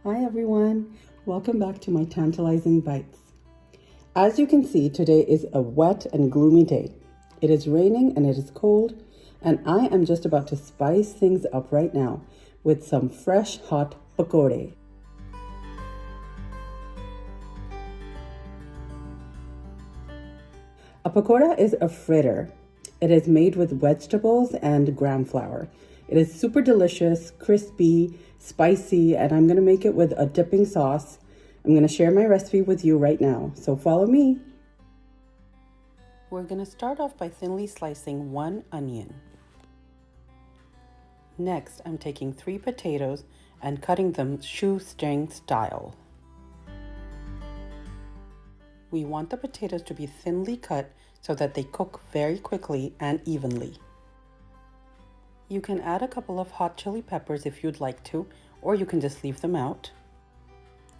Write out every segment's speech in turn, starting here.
Hi everyone, welcome back to my tantalizing bites. As you can see, today is a wet and gloomy day. It is raining and it is cold, and I am just about to spice things up right now with some fresh hot pakora. A pakora is a fritter. It is made with vegetables and gram flour. It is super delicious, crispy, spicy, and I'm going to make it with a dipping sauce. I'm going to share my recipe with you right now, so follow me. We're going to start off by thinly slicing 1 onion. Next, I'm taking 3 potatoes and cutting them shoestring style. We want the potatoes to be thinly cut so that they cook very quickly and evenly. You can add a couple of hot chili peppers if you'd like to, or you can just leave them out.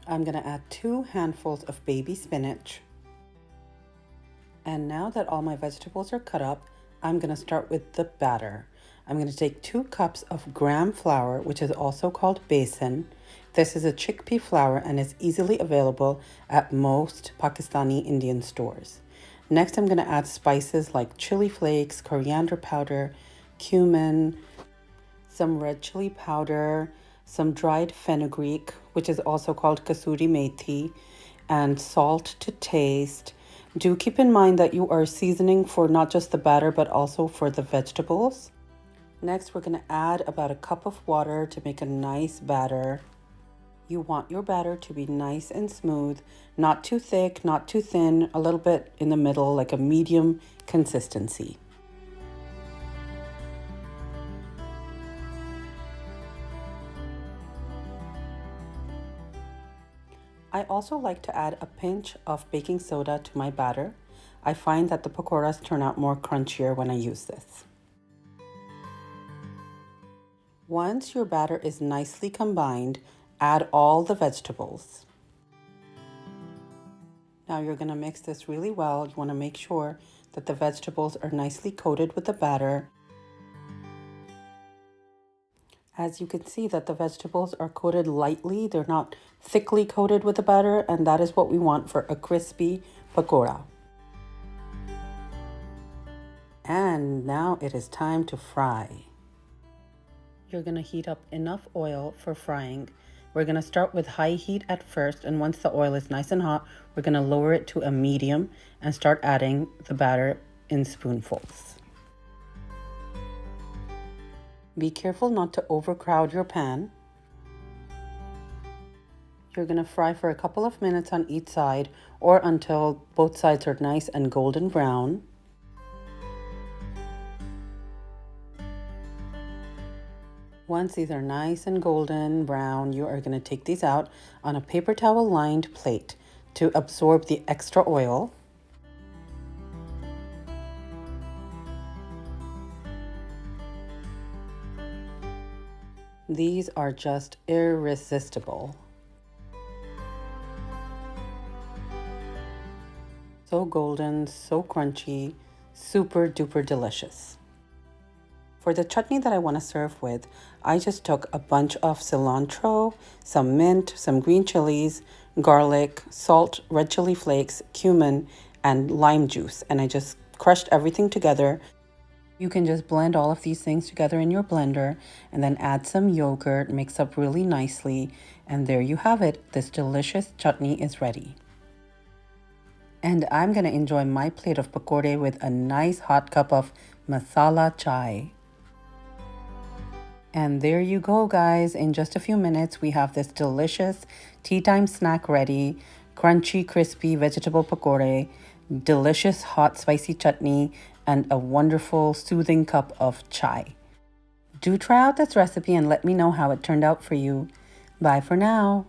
I'm going to add 2 handfuls of baby spinach. And now that all my vegetables are cut up, I'm going to start with the batter. I'm going to take 2 cups of gram flour, which is also called besan. This is a chickpea flour and is easily available at most Pakistani Indian stores. Next, I'm going to add spices like chili flakes, coriander powder, cumin, some red chili powder, some dried fenugreek, which is also called kasuri methi, and salt to taste. Do keep in mind that you are seasoning for not just the batter, but also for the vegetables. Next, we're going to add about a cup of water to make a nice batter. You want your batter to be nice and smooth, not too thick, not too thin, a little bit in the middle, like a medium consistency. I also like to add a pinch of baking soda to my batter. I find that the pakoras turn out more crunchier when I use this. Once your batter is nicely combined, add all the vegetables. Now you're going to mix this really well. You want to make sure that the vegetables are nicely coated with the batter. As you can see that the vegetables are coated lightly, they're not thickly coated with the batter, and that is what we want for a crispy pakora. And now it is time to fry. You're going to heat up enough oil for frying. We're going to start with high heat at first, and once the oil is nice and hot, we're going to lower it to a medium and start adding the batter in spoonfuls. Be careful not to overcrowd your pan. You're going to fry for a couple of minutes on each side or until both sides are nice and golden brown. Once these are nice and golden brown, you are going to take these out on a paper towel lined plate to absorb the extra oil. These are just irresistible. So golden, so crunchy, super duper delicious. For the chutney that I want to serve with, I just took a bunch of cilantro, some mint, some green chilies, garlic, salt, red chili flakes, cumin, and lime juice. And I just crushed everything together. You can just blend all of these things together in your blender and then add some yogurt, mix up really nicely, and there you have it. This delicious chutney is ready. And I'm going to enjoy my plate of pakora with a nice hot cup of masala chai. And there you go, guys. In just a few minutes, we have this delicious tea time snack ready. Crunchy, crispy vegetable pakora, delicious hot spicy chutney, and a wonderful soothing cup of chai. Do try out this recipe and let me know how it turned out for you. Bye for now.